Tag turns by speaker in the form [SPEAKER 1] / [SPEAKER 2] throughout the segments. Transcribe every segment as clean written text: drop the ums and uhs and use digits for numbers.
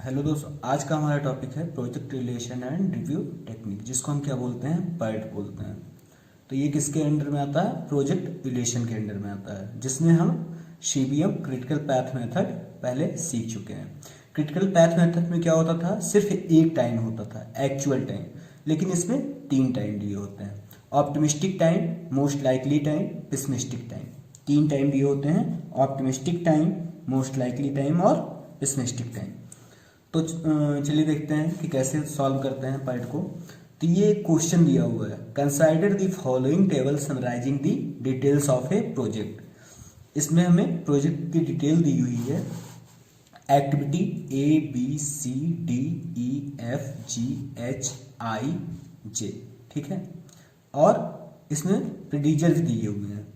[SPEAKER 1] Hello दोस्तों, आज का हमारा टॉपिक है project relation and review technique, जिसको हम क्या बोलते हैं, पर्ट बोलते हैं। तो ये किसके अंडर में आता है? प्रोजेक्ट रिलेशन के अंडर में आता है, जिसमें हम सीबीएम क्रिटिकल पैथ मेथड पहले सीख चुके हैं। क्रिटिकल पैथ मेथड में क्या होता था? सिर्फ एक टाइम होता था, एक्चुअल टाइम, लेकिन इसमें 3 टाइम दिए होते हैं। Optimistic time, most likely time, pessimistic time. 3 time दिए होते हैं, optimistic time, most likely time और पेसिमिस्टिक टाइम। तो चलिए देखते हैं कि कैसे सॉल्व करते हैं पार्ट को। तो ये क्वेश्चन दिया हुआ है, consider the following table summarising the details of a project. इसमें हमें प्रोजेक्ट की डिटेल दी हुई है, activity A B C D E F G H I J, ठीक है। और इसमें प्रीडिजर दिए हुए हैं,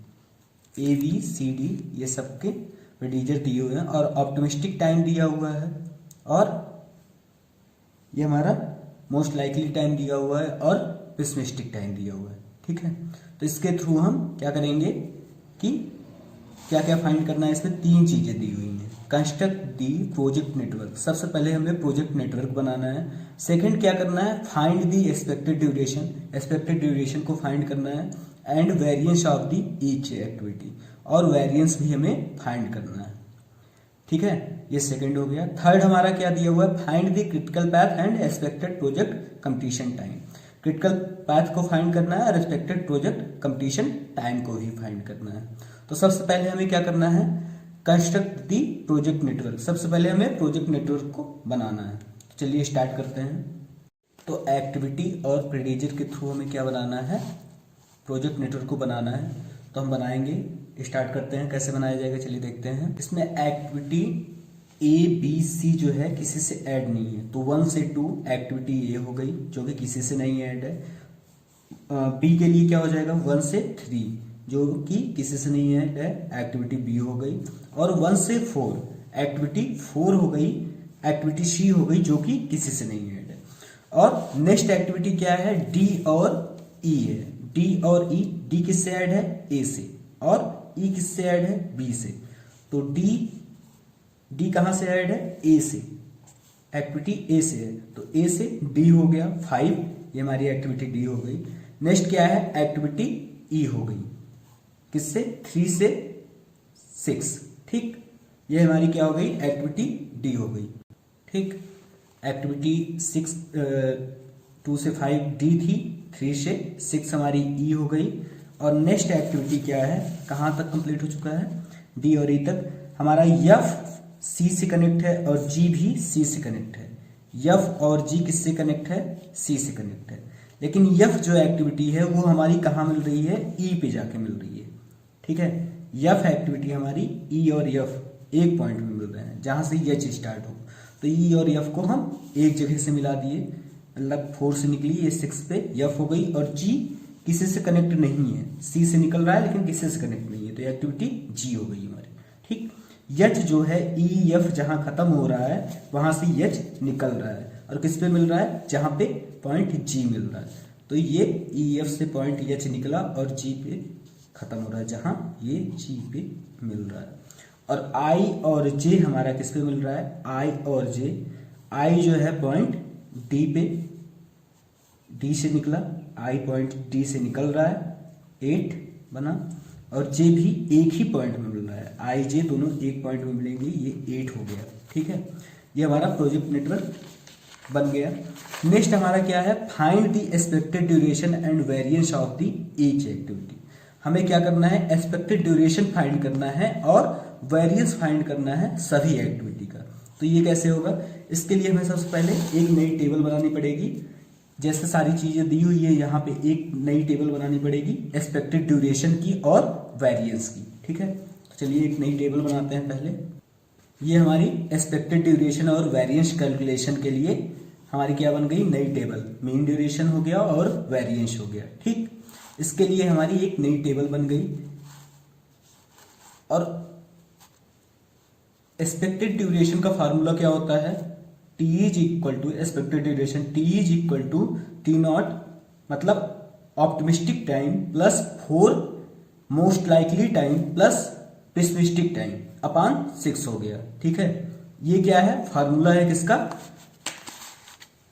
[SPEAKER 1] ए बी सी डी, ये सबके प्रीडिजर दिए हुए हैं, और ऑप्टिमिस्टिक टाइम दिया हुआ है, और ये हमारा मोस्ट लाइकली टाइम दिया हुआ है, और पेसिमिस्टिक टाइम दिया हुआ है, ठीक है। तो इसके थ्रू हम क्या करेंगे कि क्या क्या फाइंड करना है। इसमें 3 चीजें दी हुई हैं। कंस्ट्रक्ट दी प्रोजेक्ट नेटवर्क, सबसे पहले हमें प्रोजेक्ट नेटवर्क बनाना है। सेकंड क्या करना है? Find the expected duration, expected duration को फाइंड करना है। And variance of the each activity, और वेरिएंस भी हमें फाइंड करना है, ठीक है। ये सेकंड हो गया। थर्ड हमारा क्या दिया हुआ है? Find the critical path and expected project completion time. Critical path को फाइंड करना है और एक्सपेक्टेड प्रोजेक्ट कंप्लीशन टाइम को भी फाइंड करना है। तो सबसे पहले हमें क्या करना है? Construct the project network. सबसे पहले हमें प्रोजेक्ट नेटवर्क को बनाना है। चलिए स्टार्ट करते हैं। तो एक्टिविटी और प्रीडिजर के थ्रू हमें क्या बनाना है? प्रोजेक्ट नेटवर्क को बनाना है। तो हम बनाएंगे, स्टार्ट करते हैं। कैसे बनाया जाएगा चलिए देखते हैं। इसमें एक्टिविटी ए बी सी जो है किसी से ऐड नहीं है, तो 1 से 2 एक्टिविटी ए हो गई जो कि किसी से नहीं ऐड है। बी के लिए क्या हो जाएगा? 1 से 3 जो कि किसी से नहीं ऐड है, एक्टिविटी बी हो गई। और 1 से 4 एक्टिविटी 4 हो गई, एक्टिविटी सी हो गई जो कि किसी से नहीं ऐड है। और नेक्स्ट एक्टिविटी क्या है? डी और ई है। डी और ई, डी किससे ऐड है? ए से, और ई किससे ऐड है? बी से। तो डी कहां से ऐड है? ए से, एक्टिविटी ए से है, तो ए से डी हो गया 5, ये हमारी एक्टिविटी डी हो गई। नेक्स्ट क्या है? एक्टिविटी ई हो गई, किससे? 3 से 6, ठीक। ये हमारी क्या हो गई? एक्टिविटी डी हो गई, ठीक। एक्टिविटी 2 से 5 डी थी, 3 से 6 हमारी ई हो गई। और नेक्स्ट एक्टिविटी क्या है? कहां तक कंप्लीट हो चुका है? डी और ई तक। हमारा एफ सी से कनेक्ट है और जी भी सी से कनेक्ट है। एफ और जी किससे कनेक्ट है? सी से कनेक्ट है। लेकिन एफ जो एक्टिविटी है वो हमारी कहाँ मिल रही है? ई पे जाके मिल रही है, ठीक है। एफ एक्टिविटी हमारी ई और एफ एक पॉइंट में मिल रहे हैं, जहां से एच स्टार्ट हो। तो ई और एफ को हम एक जगह से मिला दिए, मतलब 4 से निकली, ये 6 पे एफ हो गई। और जी किसी से कनेक्ट नहीं है, सी से निकल रहा है लेकिन किसी से कनेक्ट नहीं है, तो एक्टिविटी जी हो गई हमारी, ठीक। एच जो है, ई एफ जहां खत्म हो रहा है वहां से एच निकल रहा है, और किस पे मिल रहा है? जहां पे पॉइंट जी मिल रहा है। तो ये ई एफ से पॉइंट एच निकला और जी पे खत्म हो रहा है, जहां ये जी पे मिल रहा है। और आई और जे हमारा किस पे मिल रहा है? आई और जे। आई जो है पॉइंट डी पे, डी से निकला, आई पॉइंट डी से निकल रहा है, 8 बना। और जे भी एक ही पॉइंट में मिल रहा है, आई जे दोनों एक पॉइंट में मिलेंगे, ये 8 हो गया, ठीक है। ये हमारा प्रोजेक्ट नेटवर्क बन गया। नेक्स्ट हमारा क्या है? Find the expected duration and variance of the each activity. हमें क्या करना है? एक्सपेक्टेड ड्यूरेशन फाइंड करना है और वेरिएंस फाइंड करना है सभी एक्टिविटी का। तो ये कैसे होगा? इसके लिए हमें सबसे पहले एक नई टेबल बनानी पड़ेगी। जैसे सारी चीजें दी हुई है, यहाँ पे एक नई टेबल बनानी पड़ेगी एक्सपेक्टेड ड्यूरेशन की और वेरिएंस की, ठीक है। तो चलिए एक नई टेबल बनाते हैं पहले। ये हमारी एक्सपेक्टेड ड्यूरेशन और वेरिएंस कैलकुलेशन के लिए हमारी क्या बन गई? नई टेबल। मीन ड्यूरेशन हो गया और वेरिएंस हो गया, ठीक। इसके लिए हमारी एक नई टेबल बन गई। और एक्सपेक्टेड ड्यूरेशन का फार्मूला क्या होता है? T is equal to expected duration, T is equal to T0, मतलब optimistic time plus 4 most likely time plus pessimistic time upon 6 हो गया, ठीक है। ये क्या है, फार्मूला है किसका,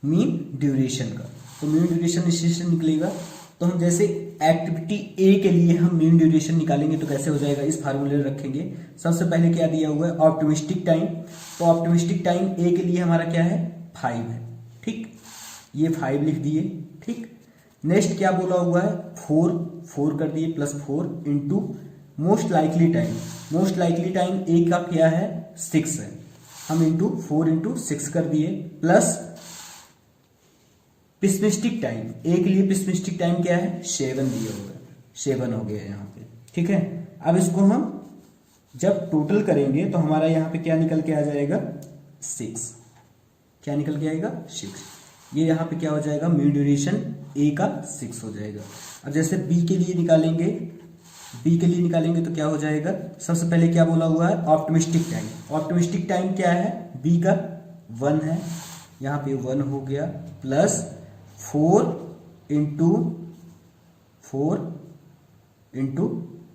[SPEAKER 1] मीन ड्यूरेशन का। तो मीन ड्यूरेशन इसी से निकलेगा। तो हम जैसे एक्टिविटी ए के लिए हम मीन ड्यूरेशन निकालेंगे तो कैसे हो जाएगा, इस फार्मूले रखेंगे। सबसे पहले क्या दिया हुआ है, ऑप्टिमिस्टिक टाइम। तो ऑप्टिमिस्टिक टाइम ए के लिए हमारा क्या है, 5 है, ठीक, ये 5 लिख दिए, ठीक। नेक्स्ट क्या बोला हुआ है, 4 कर दिए plus 4 into most likely time. Most likely time A का क्या है, 6 है, हम इंटू 4 इंटू 6 कर दिए प्लस पिस्मिस्टिक टाइम, ए के लिए पिस्मिस्टिक टाइम क्या है, 7 दिया हुआ है, 7 हो गया यहाँ पे, ठीक है। अब इसको हम जब टोटल करेंगे तो हमारा यहाँ पे क्या निकल के आ जाएगा, 6, क्या निकल के आएगा, 6। ये यहाँ पे क्या हो जाएगा, मीन ड्यूरेशन ए का 6 हो जाएगा। अब जैसे बी के लिए निकालेंगे, बी के लिए निकालेंगे तो क्या हो जाएगा, सबसे पहले क्या बोला हुआ है, ऑप्टिमिस्टिक टाइम। ऑप्टिमिस्टिक टाइम क्या है, बी का 1 है, यहाँ पे 1 हो गया प्लस 4 इंटू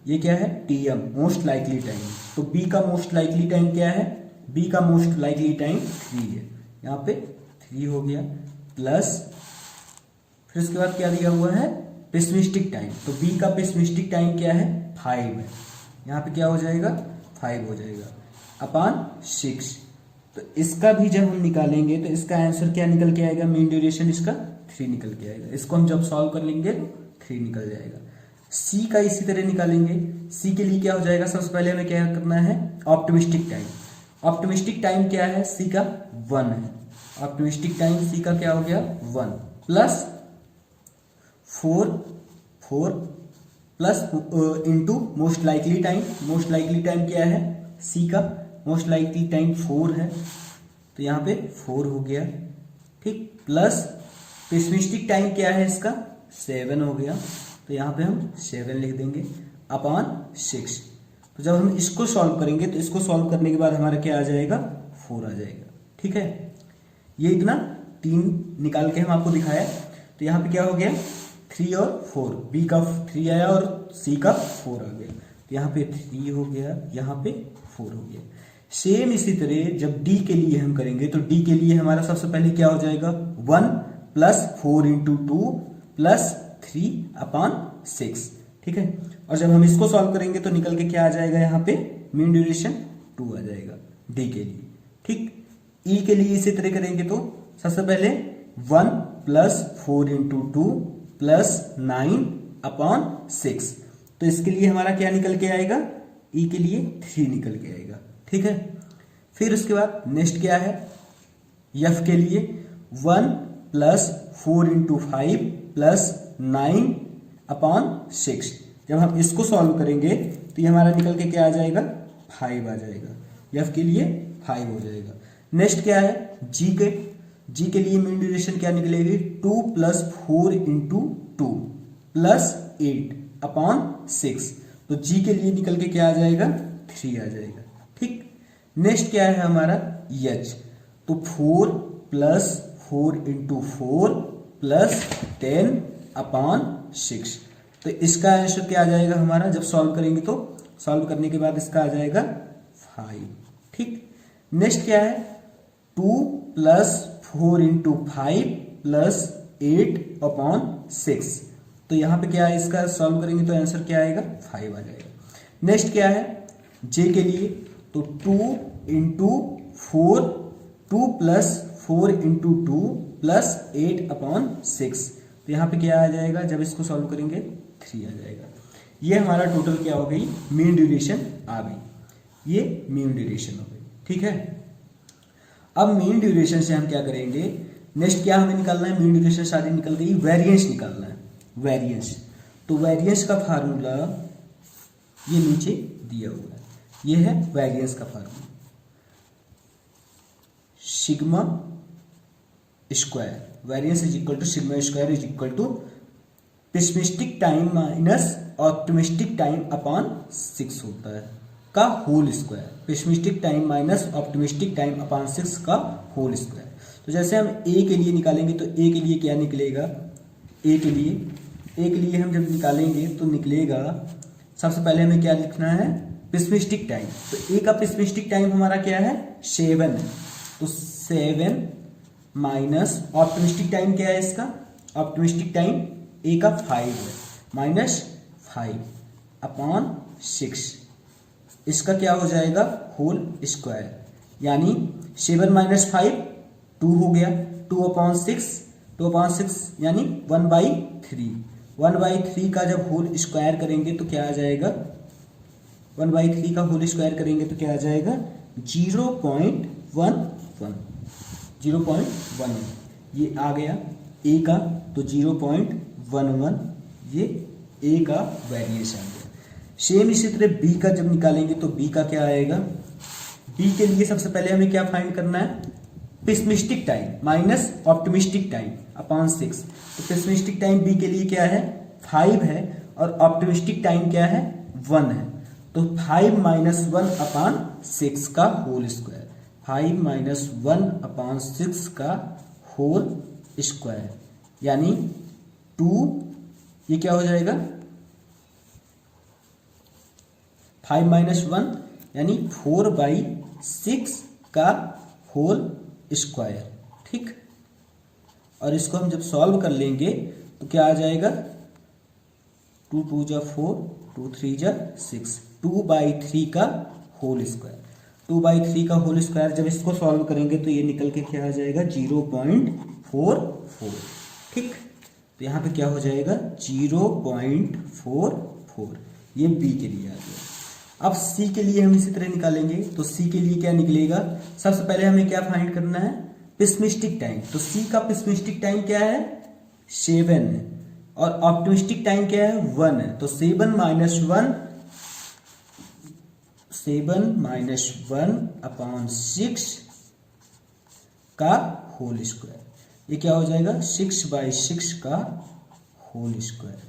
[SPEAKER 1] ये क्या है, टीएम, मोस्ट लाइकली टाइम। तो बी का मोस्ट लाइकली टाइम क्या है, बी का मोस्ट लाइकली टाइम 3 है, यहाँ पे 3 हो गया प्लस फिर उसके बाद क्या दिया हुआ है, पेसिमिस्टिक टाइम। तो बी का पेसिमिस्टिक टाइम क्या है, 5 है, यहाँ पे क्या हो जाएगा, 5 हो जाएगा अपॉन 6। तो इसका भी जब हम निकालेंगे तो इसका आंसर क्या निकल के आएगा, मीन ड्यूरेशन इसका 3 निकल के आएगा। इसको हम जब सॉल्व कर लेंगे तो 3 निकल जाएगा। सी का इसी तरह निकालेंगे। सी के लिए क्या हो जाएगा, सबसे पहले हमें क्या करना है, ऑप्टिमिस्टिक टाइम। ऑप्टिमिस्टिक टाइम क्या है, सी का 1 है, ऑप्टिमिस्टिक टाइम सी का क्या हो गया, 1 plus 4 plus into most likely time. Most likely time क्या है, सी का मोस्ट लाइकली टाइम 4 है, तो यहाँ पे 4 हो गया, ठीक, प्लस पेसिमिस्टिक टाइम क्या है इसका, 7 हो गया, तो यहाँ पे हम 7 लिख देंगे अपॉन 6। तो जब हम इसको सॉल्व करेंगे तो इसको सॉल्व करने के बाद हमारा क्या आ जाएगा, 4 आ जाएगा, ठीक है। ये इतना 3 निकाल के हम आपको दिखाया। तो यहाँ पे क्या हो गया, 3 और 4, बी का 3 आया और सी का 4 आ गया, तो यहाँ पे 3 हो गया, यहाँ पे 4 हो गया। सेम इसी तरह जब डी के लिए हम करेंगे तो डी के लिए हमारा सबसे पहले क्या हो जाएगा, 1 प्लस 4 इंटू 2 प्लस 3 अपॉन 6, ठीक है। और जब हम इसको सॉल्व करेंगे तो निकल के क्या आ जाएगा, यहाँ पे मीन ड्यूरेशन 2 आ जाएगा डी के लिए, ठीक। ई के लिए इसी तरह करेंगे तो सबसे पहले 1 प्लस 4 इंटू 2 प्लस 9 अपॉन 6, तो इसके लिए हमारा क्या निकल के आएगा, ई के लिए 3 निकल के आएगा, ठीक है। फिर उसके बाद नेक्स्ट क्या है, एफ के लिए 1 प्लस 4 इंटू 5 प्लस 9 अपॉन 6। जब हम इसको सॉल्व करेंगे तो ये हमारा निकल के क्या आ जाएगा, 5 आ जाएगा, एफ के लिए 5 हो जाएगा। नेक्स्ट क्या है, जी के लिए मीन ड्यूरेशन क्या निकलेगी, 2 प्लस 4 इंटू 2 प्लस 8 अपॉन 6, तो जी के लिए निकल के क्या आ जाएगा, 3 आ जाएगा, ठीक। नेक्स्ट क्या है हमारा, एच, तो 4 प्लस 4 इंटू 4 प्लस 10 अपॉन 6, तो इसका आंसर क्या आ जाएगा हमारा, जब सॉल्व करेंगे तो सॉल्व करने के बाद इसका आ जाएगा 5, ठीक। नेक्स्ट क्या है, 2 प्लस 4 इंटू 5 प्लस 8 अपॉन 6, तो यहाँ पे क्या है, इसका सॉल्व करेंगे तो आंसर क्या आएगा, 5 आ जाएगा। नेक्स्ट क्या है, जे के लिए, तो 2 into 4 2 plus 4 into 2 plus 8 upon 6, तो यहाँ पे क्या आ जाएगा, जब इसको सॉल्व करेंगे 3 आ जाएगा। ये हमारा टोटल क्या हो गई, मीन ड्यूरेशन आ गई, ये मीन ड्यूरेशन हो गई, ठीक है। अब मीन ड्यूरेशन से हम क्या करेंगे, नेक्स्ट क्या हमें निकालना है, मीन ड्यूरेशन सारी निकल गई, वेरिएंस निकालना है, वेरिएंस। तो वेरिएंस का फार्मूला ये नीचे दिया हुआ है, ये है वेरिएंस का formula, sigma square, variance is equal to sigma square is equal to pessimistic time minus optimistic time upon 6 होता है का whole square, pessimistic time minus optimistic time upon 6 का होल स्क्वायर। तो जैसे हम ए के लिए निकालेंगे तो ए के लिए क्या निकलेगा, ए के लिए हम जब निकालेंगे तो निकलेगा, सबसे पहले हमें क्या लिखना है, पिस्मिस्टिक टाइम, तो ए का पिस्मिस्टिक टाइम हमारा क्या है 7 है, तो 7 माइनस ऑप्टिमिस्टिक टाइम क्या है इसका, ऑप्टिमिस्टिक टाइम ए का 5 है, माइनस 5 अपॉन 6, इसका क्या हो जाएगा होल स्क्वायर, यानी 7 माइनस 5 2 हो गया, 2/6 यानी 1/3, 1/3 का जब होल स्क्वायर करेंगे तो क्या आ जाएगा, 1/3 का होल स्क्वायर करेंगे तो क्या आ जाएगा 0.11, ये आ गया ए का, तो 0.11 ये ए का वेरिएशन आ गया। सेम इसी तरह बी का जब निकालेंगे तो बी का क्या आएगा, बी के लिए सबसे पहले हमें क्या फाइंड करना है, pessimistic time minus optimistic time upon 6, तो पिस्मिस्टिक टाइम बी के लिए क्या है 5 है और ऑप्टिमिस्टिक टाइम क्या है 1 है, तो 5 माइनस 1 अपॉन 6 का होल स्क्वायर, 5 माइनस 1 अपॉन 6 का होल स्क्वायर, यानी 2, ये क्या हो जाएगा 5 माइनस 1 यानी 4/6 का होल स्क्वायर, ठीक। और इसको हम जब सॉल्व कर लेंगे तो क्या आ जाएगा 2 2 जा 4, 2 3 जा 6, 2/3 का होल स्क्वायर, 2/3 का होल स्क्वायर जब इसको सॉल्व करेंगे तो ये निकल के क्या आ जाएगा 0.44, ठीक। तो यहाँ पे क्या हो जाएगा 0.44, ये बी के लिए आ गया। अब सी के लिए हम इसी तरह निकालेंगे, तो सी के लिए क्या निकलेगा, सबसे पहले हमें क्या फाइंड करना है पिस्मिस्टिक टाइम, तो सी का पिस्मिस्टिक टाइम क्या है 7 है और ऑप्टिमिस्टिक टाइम क्या है 1 है, तो 7 माइनस 1 अपॉन 6 का होल स्क्वायर, ये क्या हो जाएगा 6/6 का होल स्क्वायर,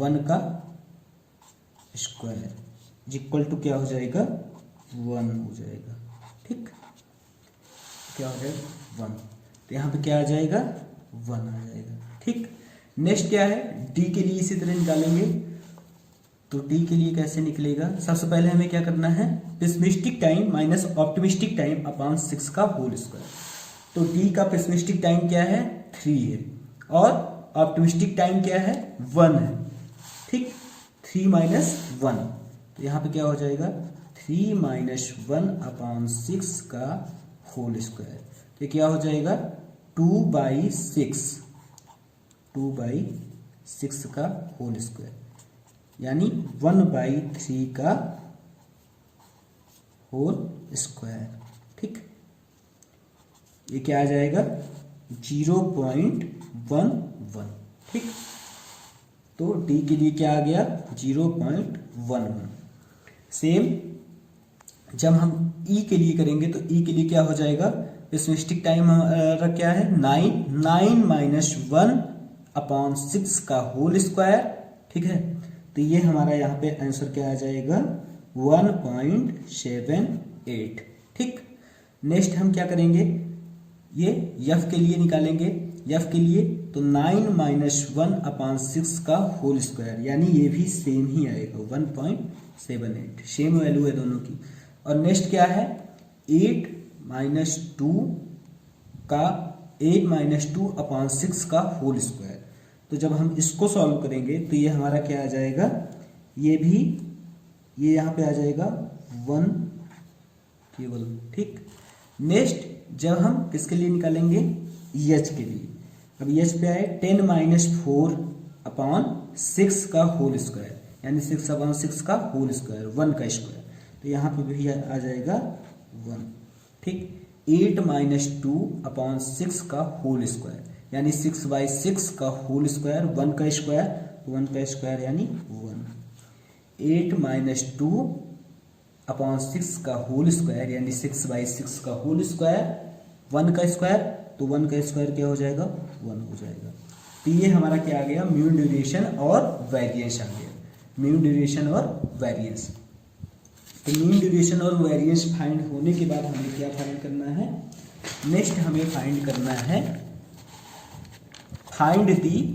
[SPEAKER 1] 1 का स्क्वायर इक्वल टू क्या हो जाएगा 1 हो जाएगा, ठीक, क्या हो जाएगा 1, तो यहाँ पे क्या आ जाएगा 1 आ जाएगा, ठीक। नेक्स्ट क्या है डी के लिए इसी तरह निकालेंगे, तो डी के लिए कैसे निकलेगा, सबसे पहले हमें क्या करना है pessimistic time minus optimistic time upon 6 का होल स्क्वायर, तो डी का पिस्मिस्टिक टाइम क्या है 3 है और ऑप्टिमिस्टिक टाइम क्या है 1 है, ठीक, 3 माइनस 1, तो यहाँ पे क्या हो जाएगा 3 माइनस 1 अपॉन 6 का होल स्क्वायर, तो क्या हो जाएगा 2/6 का होल स्क्वायर, यानी 1/3 का होल स्क्वायर, ठीक। ये क्या आ जाएगा 0.11, ठीक। तो डी के लिए क्या आ गया 0.11। सेम जब हम ई के लिए करेंगे तो ई के लिए क्या हो जाएगा, पिस्मिस्टिक टाइम हमारा क्या है 9 माइनस 1 अपॉन 6 का होल स्क्वायर, ठीक है। तो ये हमारा यहाँ पे आंसर क्या आ जाएगा 1.78, ठीक। नेक्स्ट हम क्या करेंगे, ये यफ के लिए निकालेंगे, यफ के लिए तो 9 माइनस 1 अपॉन 6 का होल स्क्वायर, यानी ये भी सेम ही आएगा 1.78, सेम वैल्यू है दोनों की। और नेक्स्ट क्या है 8 माइनस 2 अपॉन 6 का होल स्क्वायर, तो जब हम इसको सॉल्व करेंगे तो ये हमारा क्या आ जाएगा, ये यहाँ पे आ जाएगा 1 केवल, ठीक। नेक्स्ट जब हम किसके लिए निकालेंगे एच के लिए, अब एच पे आए 10 माइनस 4 अपॉन 6 का होल स्क्वायर, यानी 6 अपॉन 6 का होल स्क्वायर 1 का स्क्वायर, तो यहाँ पे भी आ जाएगा 1, ठीक। 8 माइनस 2 अपॉन 6 का होल स्क्वायर, यानी 6/6 का होल स्क्वायर 1 का स्क्वायर, 1 का स्क्वायर यानी 1। 8 माइनस 2 अपॉन 6 का होल स्क्वायर, यानी 6/6 का होल स्क्वायर 1 का स्क्वायर, तो 1 का स्क्वायर क्या हो जाएगा 1 हो जाएगा। तो ये हमारा क्या आ गया मीन ड्यूरेशन और वेरिएंस आ गया, मीन ड्यूरेशन और वेरिएंस। तो मीन ड्यूरेशन और वेरिएंस फाइंड होने के बाद हमें क्या फाइंड करना है, नेक्स्ट हमें फाइंड करना है find the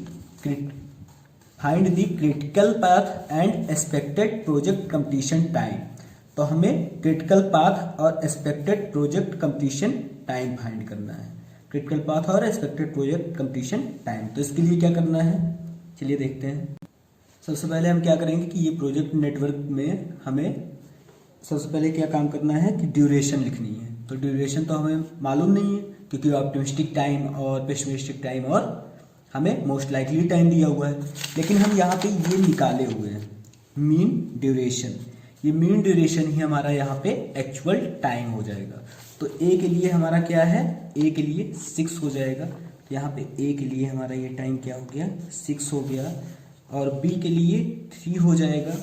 [SPEAKER 1] find the critical path and expected project completion time. तो हमें क्रिटिकल पाथ और expected project completion time find करना है। क्रिटिकल पाथ और एक्सपेक्टेड प्रोजेक्ट कंप्लीशन टाइम, तो इसके लिए क्या करना है, चलिए देखते हैं। सबसे पहले हम क्या करेंगे कि ये प्रोजेक्ट नेटवर्क में हमें सबसे पहले क्या काम करना है कि ड्यूरेशन लिखनी है। तो ड्यूरेशन तो हमें मालूम नहीं है क्योंकि ऑप्टिमिस्टिक टाइम और पेसिमिस्टिक टाइम और हमें मोस्ट लाइकली टाइम दिया हुआ है, लेकिन हम यहाँ पे ये निकाले हुए हैं मीन ड्यूरेशन। ये मीन ड्यूरेशन ही हमारा यहाँ पे एक्चुअल टाइम हो जाएगा। तो ए के लिए हमारा क्या है, ए के लिए 6 हो जाएगा। तो यहाँ पे ए के लिए हमारा ये टाइम क्या हो गया, 6 हो गया। और बी के लिए 3 हो जाएगा,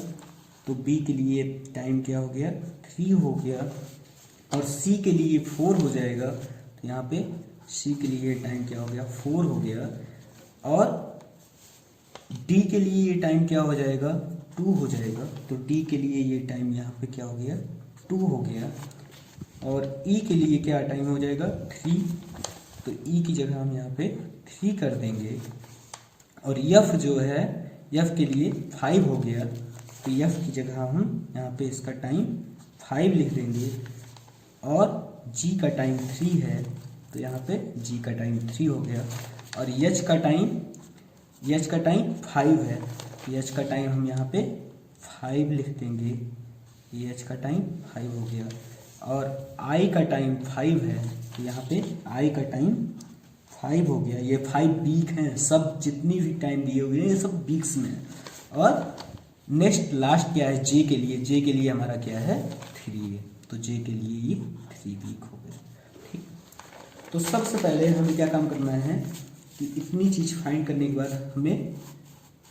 [SPEAKER 1] तो बी के लिए टाइम क्या हो गया, 3 हो गया। और सी के लिए 4 हो जाएगा, तो यहाँ पे सी के लिए टाइम क्या हो गया, 4 हो गया। और डी के लिए ये टाइम क्या हो जाएगा, 2 हो जाएगा। तो डी के लिए ये टाइम यहाँ पे क्या हो गया, 2 हो गया। और ई के लिए क्या टाइम हो जाएगा, 3। तो ई की जगह हम यहाँ पे 3 कर देंगे। और यफ जो है, यफ के लिए 5 हो गया। तो यफ की जगह हम यहाँ पे इसका टाइम 5 लिख देंगे। और जी का टाइम 3 है, तो यहाँ पे जी का टाइम 3 हो गया। और एच का टाइम 5 है, तो एच का टाइम हम यहाँ पे 5 लिख देंगे। ये एच का टाइम 5 हो गया। और आई का टाइम 5 है, तो यहाँ पे आई का टाइम 5 हो गया। ये 5 वीक हैं, सब जितनी भी टाइम दिए हुए हैं ये सब वीक्स में है। और नेक्स्ट लास्ट क्या है, जे के लिए, जे के लिए हमारा क्या है, 3 है। तो जे के लिए ये 3 वीक हो गया। ठीक, तो सबसे पहले हमें क्या काम करना है कि इतनी चीज़ फाइंड करने के बाद हमें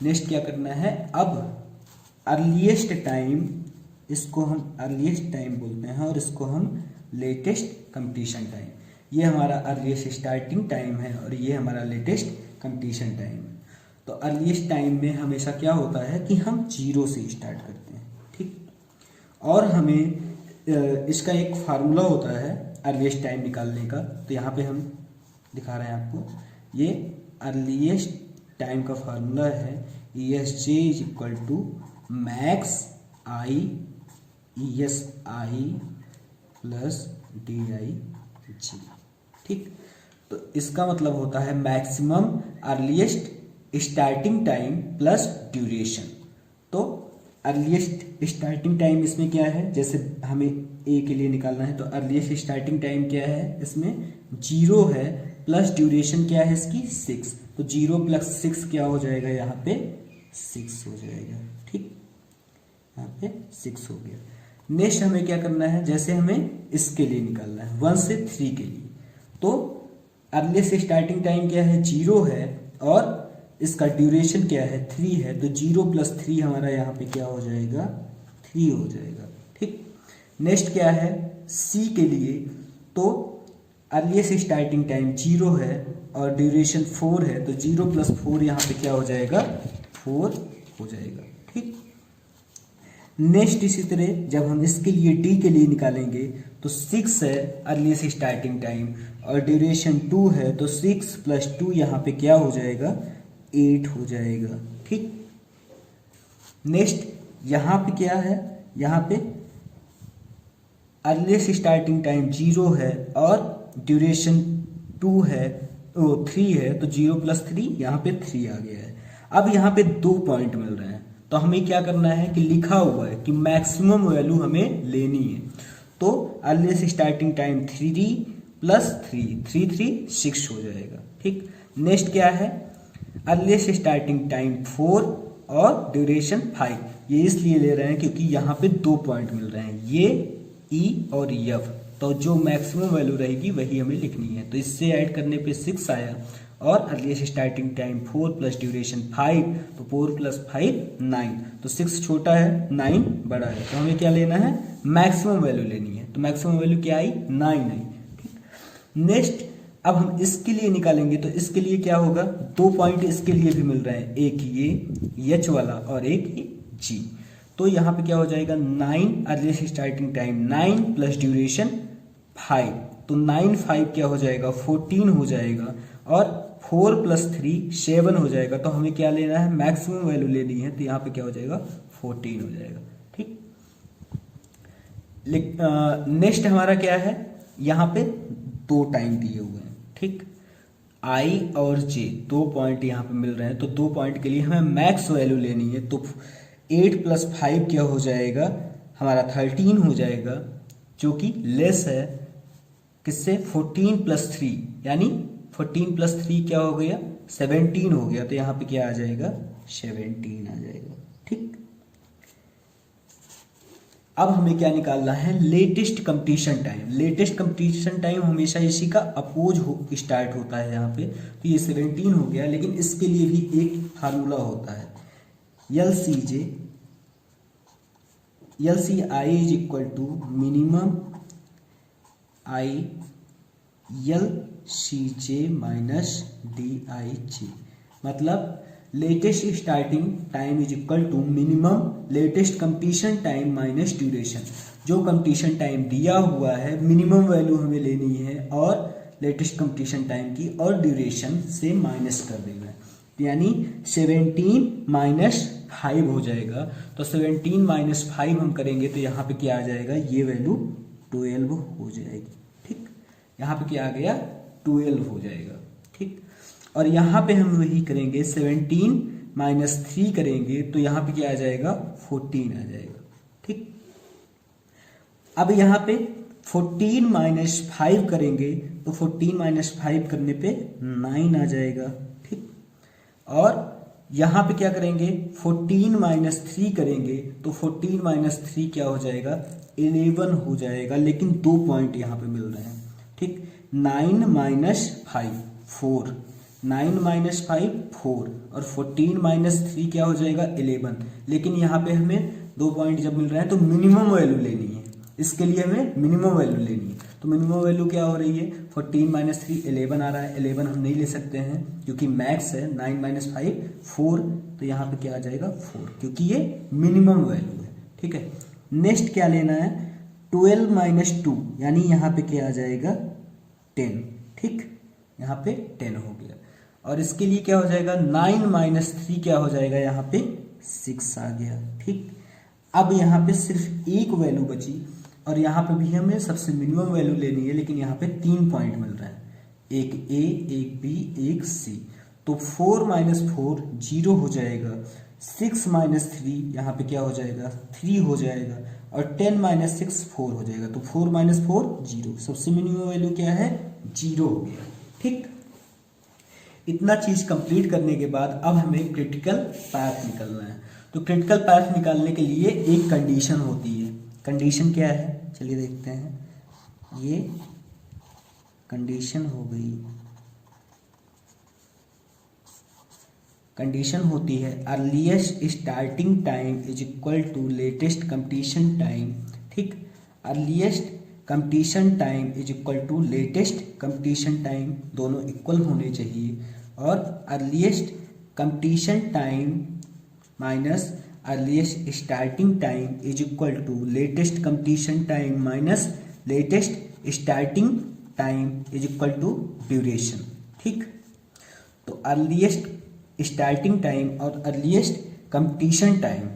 [SPEAKER 1] नेक्स्ट क्या करना है, अब अर्लीस्ट टाइम, इसको हम अर्लीस्ट टाइम बोलते हैं और इसको हम लेटेस्ट कंप्लीशन टाइम। ये हमारा अर्लीस्ट स्टार्टिंग टाइम है और ये हमारा लेटेस्ट कंप्लीशन टाइम है। तो अर्लीस्ट टाइम में हमेशा क्या होता है कि हम 0 से स्टार्ट करते हैं। ठीक, और हमें इसका एक फार्मूला होता है अर्लीस्ट टाइम निकालने का। तो यहाँ पे हम दिखा रहे हैं आपको, ये अर्लीस्ट टाइम का फार्मूला है ESJ is equal to max I ESI plus DIG। ठीक, तो इसका मतलब होता है maximum earliest starting time plus duration. तो अर्लीस्ट स्टार्टिंग टाइम इसमें क्या है, जैसे हमें ए के लिए निकालना है, तो अर्लीस्ट स्टार्टिंग टाइम क्या है, इसमें 0 है प्लस ड्यूरेशन क्या है इसकी 6। तो 0 प्लस 6 क्या हो जाएगा, यहाँ पे 6 हो जाएगा। ठीक, यहाँ पे 6 हो गया। नेक्स्ट हमें क्या करना है, जैसे हमें इसके लिए निकालना है 1 से 3 के लिए, तो अर्लीस्ट स्टार्टिंग टाइम क्या है, 0 है और इसका ड्यूरेशन क्या है, 3 है। तो 0 प्लस 3 हमारा यहाँ पे क्या हो जाएगा, 3 हो जाएगा। ठीक, नेक्स्ट क्या है सी के लिए, तो अर्लीस्ट स्टार्टिंग टाइम 0 है और ड्यूरेशन 4 है। तो 0 प्लस 4 यहाँ पे क्या हो जाएगा, 4 हो जाएगा। ठीक, नेक्स्ट इसी तरह जब हम इसके लिए डी के लिए निकालेंगे तो 6 है अर्लीस्ट स्टार्टिंग टाइम और ड्यूरेशन 2 है। तो 6 प्लस 2 यहाँ पे क्या हो जाएगा, 8 हो जाएगा। ठीक, नेक्स्ट यहाँ पे क्या है, यहाँ पे अर्लीस्ट स्टार्टिंग टाइम 0 है और ड्यूरेशन 2 है, 3 है। तो 0 प्लस 3 यहाँ पे 3 आ गया है। अब यहाँ पे 2 पॉइंट मिल रहे हैं, तो हमें क्या करना है कि लिखा हुआ है कि मैक्सिमम वैल्यू हमें लेनी है। तो अर्लीस्ट स्टार्टिंग टाइम 3 प्लस 3 6 हो जाएगा। ठीक, नेक्स्ट क्या है, अर्लीस्ट स्टार्टिंग टाइम 4 और ड्यूरेशन 5। ये इसलिए ले रहे हैं क्योंकि यहाँ पे 2 पॉइंट मिल रहे हैं, ये ई और एफ। तो जो मैक्सिमम वैल्यू रहेगी वही हमें लिखनी है। तो इससे ऐड करने पे 6 आया और earliest starting time 4 plus duration 5, तो 4 प्लस 5 9। तो 6 छोटा है, 9 बड़ा है। तो हमें क्या लेना है, मैक्सिमम वैल्यू लेनी है। तो मैक्सिमम वैल्यू क्या आई, 9 आई। नेक्स्ट अब हम इसके लिए निकालेंगे, तो इसके लिए क्या होगा, 2 पॉइंट इसके लिए भी मिल रहे हैं, एक ये एच वाला और एक ये जी। तो यहाँ पे क्या हो जाएगा, 9 earliest starting time 9 plus duration 5। तो 9 5 क्या हो जाएगा, 14 हो जाएगा। और 4 + 3 7 हो जाएगा, तो हमें क्या लेना है, मैक्सिमम वैल्यू लेनी है, तो यहाँ पे क्या हो जाएगा 14 हो जाएगा। ठीक, नेक्स्ट हमारा क्या है, यहाँ पे 2 टाइम दिए हुए हैं। ठीक, आई और जे 2 पॉइंट यहाँ पे मिल रहे हैं, तो 2 पॉइंट के लिए हमें मैक्स वैल्यू लेनी है, तो 8 + 5 क्या हो जाएगा हमारा 13 हो जाएगा, जो कि लेस है किससे, 14 + 3, यानी 14 + 3 क्या हो गया 17 हो गया, तो यहाँ पे क्या आ जाएगा 17 आ जाएगा। ठीक, अब हमें क्या निकालना है, latest completion time. Latest completion time हमेशा इसी का अपोज स्टार्ट होता है यहाँ पे, तो ये 17 हो गया, लेकिन इसके लिए भी एक फार्मूला होता है, LCI is equal to minimum I LCJ minus DIJ, मतलब latest starting time is equal to minimum latest completion time minus duration. जो कंप्लीशन टाइम दिया हुआ है मिनिमम वैल्यू हमें लेनी है और लेटेस्ट कंप्लीशन टाइम की, और ड्यूरेशन से माइनस कर देना है, यानी 17 - 5 हो जाएगा। तो 17 - 5 हम करेंगे तो यहाँ पे क्या आ जाएगा, ये वैल्यू 12 हो जाएगी। ठीक, यहाँ पे क्या आ गया 12 हो जाएगा। ठीक, और यहाँ पे हम वही करेंगे, 17 - 3 करेंगे तो यहाँ पे क्या आ जाएगा 14 आ जाएगा। ठीक, अब यहाँ पे 14 - 5 करेंगे तो 14 - 5 करने पे 9 आ जाएगा। ठीक, और यहाँ पे क्या करेंगे 14 - 3 करेंगे तो 14 - 3 क्या हो जाएगा 11 हो जाएगा, लेकिन 2 पॉइंट यहाँ पे मिल रहे हैं। ठीक, 9 - 5 4, 9 - 5 4, और 14 - 3 क्या हो जाएगा 11, लेकिन यहाँ पे हमें 2 पॉइंट जब मिल रहे हैं तो मिनिमम वैल्यू लेनी है, इसके लिए हमें मिनिमम वैल्यू लेनी है। तो मिनिमम वैल्यू क्या हो रही है, 14 - 3 11 आ रहा है, 11 हम नहीं ले सकते हैं क्योंकि मैक्स है, 9 - 5 4, तो यहाँ पे क्या आ जाएगा 4, क्योंकि ये मिनिमम वैल्यू है। ठीक है, नेक्स्ट क्या लेना है 12 - 2, यानी यहाँ पे क्या आ जाएगा 10। ठीक, यहाँ पे 10 हो गया, और इसके लिए क्या हो जाएगा 9 - 3 क्या हो जाएगा यहाँ पे 6 आ गया। ठीक, अब यहाँ पे सिर्फ एक वैल्यू बची, और यहाँ पे भी हमें सबसे मिनिमम वैल्यू लेनी है, लेकिन यहाँ पे 3 पॉइंट मिल रहा है, एक A, एक B, एक C, तो 4 - 4 0 हो जाएगा, 6 - 3 यहाँ पे क्या हो जाएगा 3 हो जाएगा, और 10 - 6 4 हो जाएगा, तो 4 - 4 0, सबसे मिनिमम वैल्यू क्या है 0 हो गया। ठीक, इतना चीज कंप्लीट करने के बाद अब हमें क्रिटिकल पाथ निकालना है। तो क्रिटिकल पाथ निकालने के लिए एक कंडीशन होती है, कंडीशन क्या है चलिए देखते हैं, ये कंडीशन हो गई, कंडीशन होती है earliest starting time is equal to latest completion time. ठीक, earliest completion time is equal to latest completion time, दोनों इक्वल होने चाहिए, और earliest completion time minus earliest starting time is equal to latest completion time minus latest starting time is equal to duration. ठीक, तो earliest starting time और earliest completion time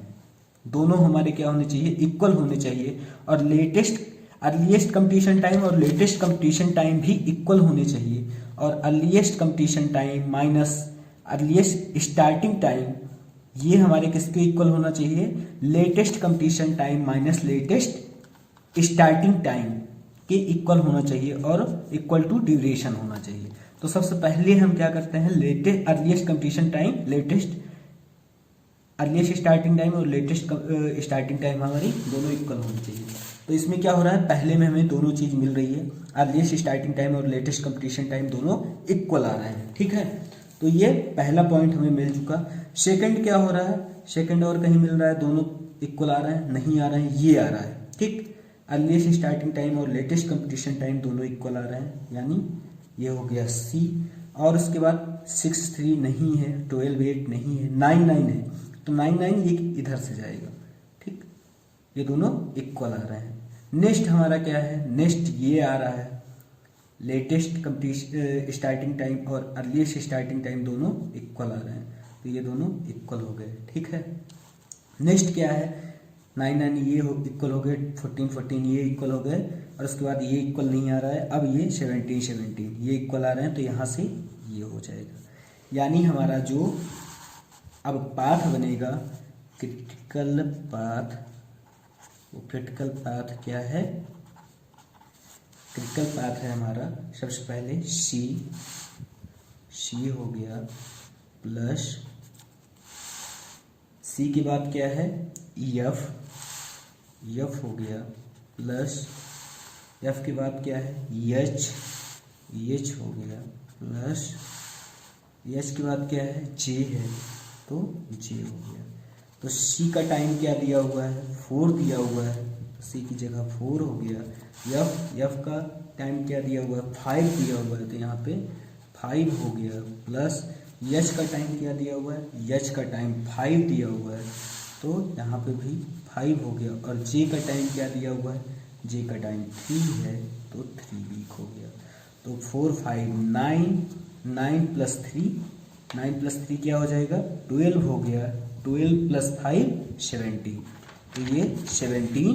[SPEAKER 1] दोनों हमारे क्या होने चाहिए इक्वल होने चाहिए, और लेटेस्ट अर्लीस्ट कंप्लीशन टाइम और लेटेस्ट कंप्लीशन टाइम भी इक्वल होने चाहिए, और earliest completion time minus earliest starting time ये हमारे किसके इक्वल होना चाहिए, latest completion time minus latest starting time के इक्वल होना चाहिए, और इक्वल टू ड्यूरेशन होना चाहिए। तो सबसे पहले हम क्या करते हैं, latest earliest completion time, latest earliest starting time और लेटेस्ट स्टार्टिंग टाइम हमारी दोनों इक्वल होनी चाहिए। तो इसमें क्या हो रहा है, पहले में हमें दोनों चीज मिल रही है, अर्लीस्ट स्टार्टिंग टाइम और लेटेस्ट कंप्लीशन टाइम दोनों इक्वल आ रहे हैं। ठीक है, तो ये पहला पॉइंट हमें मिल चुका। सेकंड क्या हो रहा है, सेकंड और कहीं मिल रहा है, दोनों इक्वल आ रहे हैं, नहीं आ रहे हैं, ये आ रहा है। ठीक, अर्लीस्ट स्टार्टिंग टाइम और लेटेस्ट कंप्लीशन टाइम दोनों इक्वल आ रहे हैं, यानी ये हो गया C, और उसके बाद 6 3 नहीं है, 12 8 नहीं है, 9 9 है, तो 9 9 ये इधर से जाएगा। ठीक, ये दोनों इक्वल आ रहे हैं। नेक्स्ट हमारा क्या है, नेक्स्ट ये आ रहा है, लेटेस्ट कंप्लीट स्टार्टिंग टाइम और अर्लीस्ट स्टार्टिंग टाइम दोनों इक्वल आ रहे हैं, तो ये दोनों इक्वल हो गए। ठीक है, नेक्स्ट क्या है, 9 9 ये इक्वल हो गए, 14 14 ये इक्वल हो गए, और उसके बाद ये इक्वल नहीं आ रहा है। अब ये 17 17 ये इक्वल आ रहे हैं, तो यहाँ से ये हो जाएगा। यानी हमारा जो अब पाथ बनेगा क्रिटिकल पाथ, वो क्रिटिकल पाथ क्या है, क्रिटिकल पाथ है हमारा सबसे पहले सी हो गया, प्लस सी के बाद क्या है एफ हो गया, प्लस एफ के बाद क्या है एच हो गया, प्लस एच के बाद क्या है जे है, तो जे हो गया। तो सी का टाइम क्या दिया हुआ है 4 दिया हुआ है, तो सी की जगह 4 हो गया। एफ का टाइम क्या दिया हुआ है 5 दिया हुआ है, तो यहाँ पे 5 हो गया, प्लस एच का टाइम क्या दिया हुआ है, एच का टाइम 5 दिया हुआ है, तो यहाँ पे भी 5 हो गया। और जे का टाइम क्या दिया हुआ है, जे का टाइम 3 है, तो 3 वीक हो गया। तो 4 5 9 प्लस 3 क्या हो जाएगा 12 हो गया, 12 प्लस 5 17, तो ये 17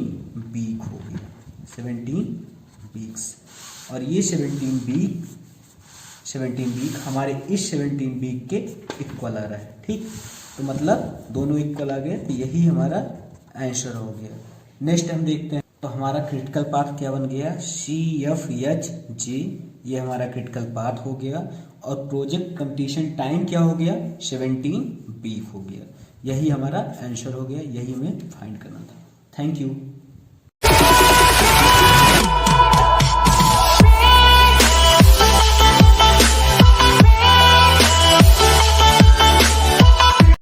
[SPEAKER 1] वीक हो गया, 17 वीक्स। और ये 17 वीक हमारे इस 17 वीक के इक्वल आ रहा है। ठीक, तो मतलब दोनों इक्वल आ गए, तो यही हमारा आंसर हो गया। नेक्स्ट हम देखते हैं, तो हमारा क्रिटिकल पाथ क्या बन गया, CFHJ, ये हमारा क्रिटिकल पाथ हो गया। और प्रोजेक्ट कंप्लीशन टाइम क्या हो गया 17 वीक हो गया। यही हमारा आंसर हो गया, यही हमें फाइंड करना था। Thank you.